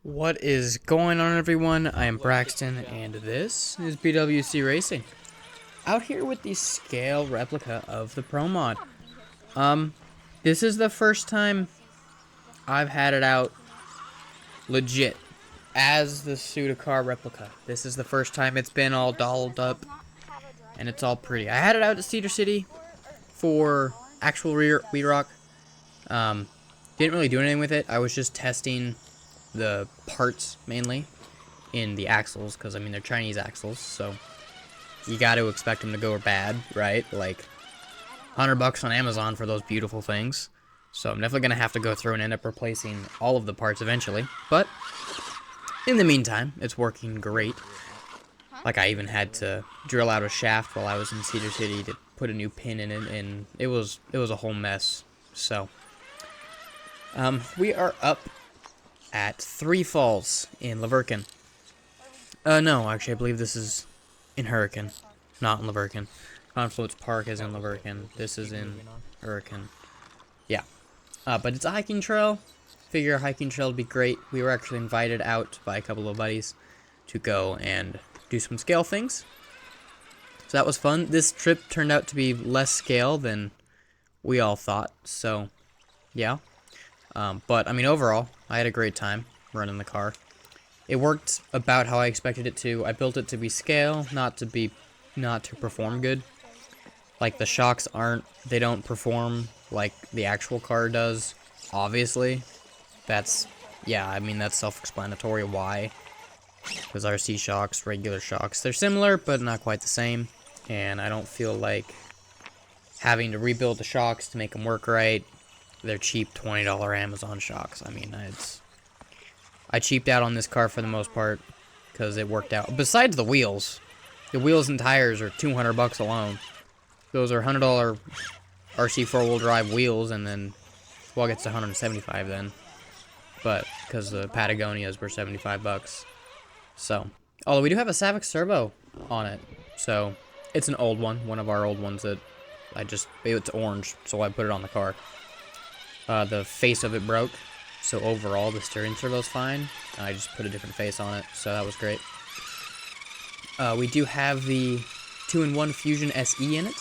What is going on, everyone? I am Braxton, and this is BWC Racing. Out here with the scale replica of the Pro Mod. This is the first time I've had it out legit as the Sudakar replica. This is the first time it's been all dolled up, and it's all pretty. I had it out at Cedar City for actual re-rock. Didn't really do anything with it. I was just testing the parts mainly in the axles, because I mean they're Chinese axles, so you got to expect them to go bad, right? Like $100 on Amazon for those beautiful things. So I'm definitely gonna have to go through and end up replacing all of the parts eventually. But in the meantime, it's working great. Like I even had to drill out a shaft while I was in Cedar City to put a new pin in it, and it was a whole mess. So we are up at Three Falls in Laverkin. No, actually, I believe this is in Hurricane, not in Laverkin. Confluence Park is in Laverkin. This is in Hurricane. Yeah. But it's a hiking trail. Figure a hiking trail would be great. We were actually invited out by a couple of buddies to go and do some scale things. So that was fun. This trip turned out to be less scale than we all thought. So, yeah. But, I mean, overall, I had a great time running the car. It worked about how I expected it to. I built it to be scale, not to perform good. Like, the shocks they don't perform like the actual car does, obviously. Yeah, I mean, that's self-explanatory why. Because RC shocks, regular shocks, they're similar, but not quite the same. And I don't feel like having to rebuild the shocks to make them work right. They're cheap $20 Amazon shocks. I mean, I cheaped out on this car for the most part because it worked out. Besides the wheels and tires are $200 alone. Those are $100 RC four-wheel drive wheels, and then, well, it gets to $175 then. But because the Patagonias were $75. So, although we do have a Savix servo on it, so it's an old one of our old ones that it's orange, so I put it on the car. The face of it broke, so overall the steering servo's fine. I just put a different face on it, so that was great. We do have the 2-in-1 Fusion SE in it.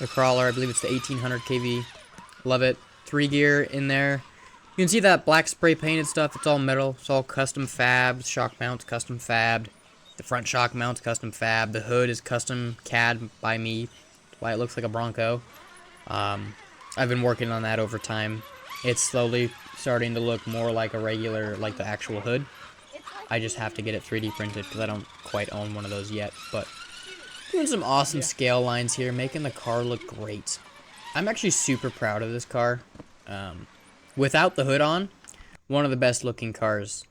The crawler, I believe it's the 1800 kV. Love it. 3-gear in there. You can see that black spray painted stuff. It's all metal. It's all custom fabbed. Shock mounts custom fabbed. The front shock mounts custom fabbed. The hood is custom CAD by me. That's why it looks like a Bronco. I've been working on that over time. It's slowly starting to look more like a regular, like the actual hood. I just have to get it 3D printed because I don't quite own one of those yet. But doing some awesome scale lines here, making the car look great. I'm actually super proud of this car. Without the hood on, one of the best looking cars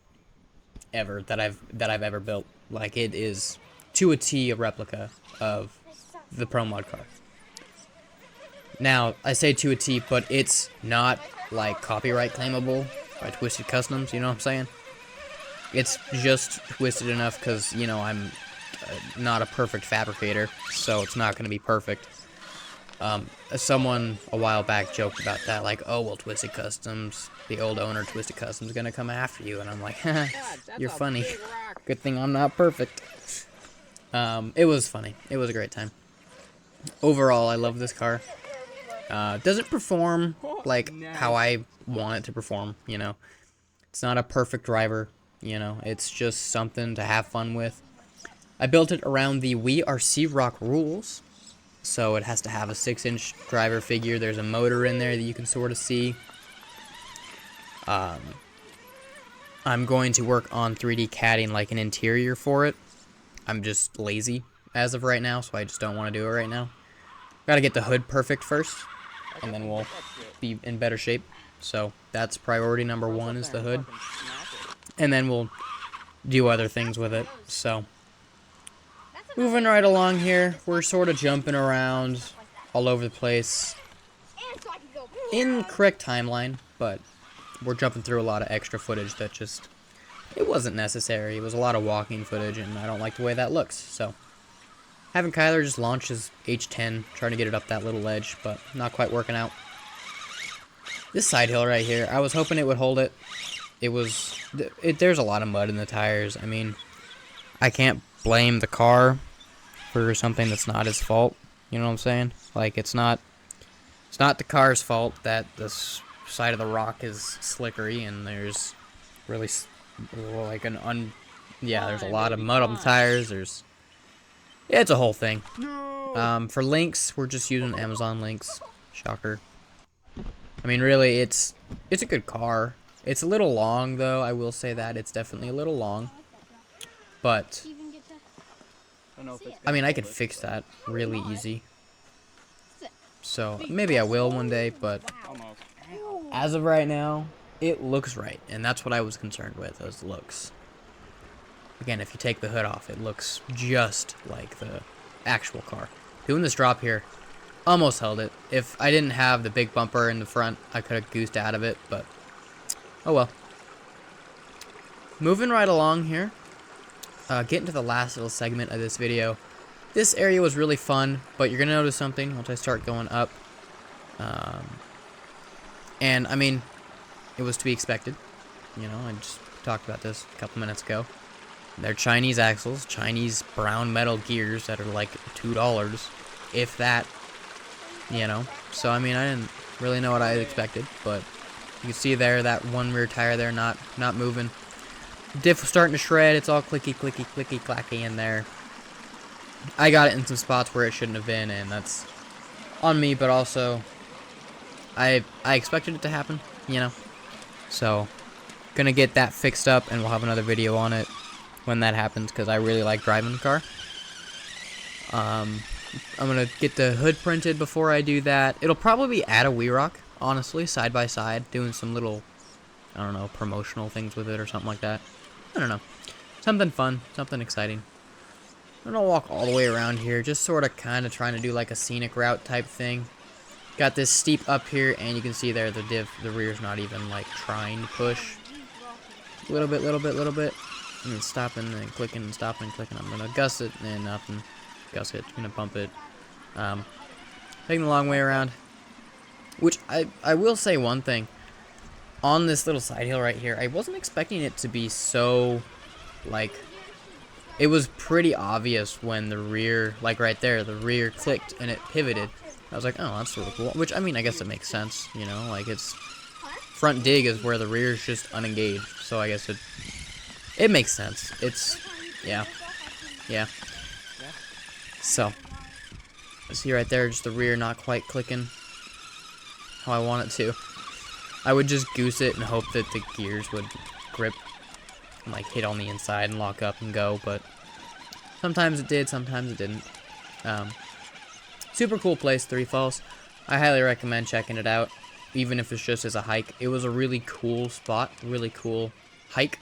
ever that I've ever built. Like, it is to a T a replica of the Pro Mod car. Now, I say to a T, but it's not, like, copyright claimable by Twisted Customs, you know what I'm saying? It's just twisted enough because, you know, I'm not a perfect fabricator, so it's not going to be perfect. Someone a while back joked about that, like, oh, well, Twisted Customs, the old owner of Twisted Customs, is going to come after you, and I'm like, you're funny. Good thing I'm not perfect. It was funny. It was a great time. Overall, I love this car. Doesn't perform like how I want it to perform, you know. It's not a perfect driver, you know. It's just something to have fun with. I built it around the We Are C-Rock rules. So it has to have a 6-inch driver figure. There's a motor in there that you can sort of see. I'm going to work on 3D CADing like an interior for it. I'm just lazy as of right now, so I just don't want to do it right now. Gotta get the hood perfect first, and then we'll be in better shape. So that's priority number 1 is the hood. And then we'll do other things with it. So moving right along here, we're sort of jumping around all over the place in correct timeline, but we're jumping through a lot of extra footage that just, it wasn't necessary. It was a lot of walking footage, and I don't like the way that looks. So having Kyler just launch his H10, trying to get it up that little ledge, but not quite working out. This side hill right here, I was hoping it would hold it. there's a lot of mud in the tires. I mean, I can't blame the car for something that's not his fault. You know what I'm saying? Like, it's not the car's fault that the side of the rock is slickery and there's really like yeah, there's a lot of mud on the tires. Yeah, it's a whole thing. For links, we're just using Amazon links. Shocker. I mean, really, it's a good car. It's a little long, though. I will say that it's definitely a little long. But I mean, I could fix that really easy. So maybe I will one day, but as of right now, it looks right, and that's what I was concerned with, those looks. Again, if you take the hood off, it looks just like the actual car. Doing this drop here, almost held it. If I didn't have the big bumper in the front, I could have goosed out of it, but oh well. Moving right along here, getting to the last little segment of this video. This area was really fun, but you're going to notice something once I start going up. And, I mean, it was to be expected. You know, I just talked about this a couple minutes ago. They're Chinese axles, Chinese brown metal gears that are like $2, if that, you know. So, I mean, I didn't really know what I expected, but you can see there that one rear tire there not moving. Diff was starting to shred. It's all clicky, clicky, clicky, clacky in there. I got it in some spots where it shouldn't have been, and that's on me, but also I expected it to happen, you know. So, gonna get that fixed up, and we'll have another video on it when that happens, because I really like driving the car. I'm gonna get the hood printed before I do that. It'll probably be at a WeRock, honestly, side by side, doing some little, I don't know, promotional things with it or something like that. I don't know. Something fun, something exciting. I'm gonna walk all the way around here, just sort of kind of trying to do like a scenic route type thing. Got this steep up here, and you can see there the rear's not even like trying to push. Little bit. And then stopping and clicking and stopping and clicking. I'm gonna gust it and nothing. Gust it, gonna bump it. Taking the long way around. Which I will say one thing. On this little side hill right here, I wasn't expecting it to be so like. It was pretty obvious when the rear, like right there, the rear clicked and it pivoted. I was like, oh, that's sort of cool. Which, I mean, I guess it makes sense, you know? Like, it's... Front dig is where the rear is just unengaged. So I guess it makes sense. It's... Yeah. So. See right there, just the rear not quite clicking how I want it to. I would just goose it and hope that the gears would grip and like hit on the inside and lock up and go, but sometimes it did, sometimes it didn't. Super cool place, Three Falls. I highly recommend checking it out, even if it's just as a hike. It was a really cool spot, really cool hike.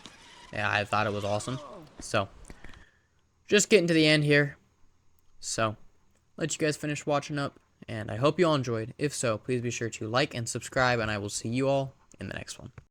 Yeah, I thought it was awesome. So, just getting to the end here. So, let you guys finish watching up, and I hope you all enjoyed. If so, please be sure to like and subscribe, and I will see you all in the next one.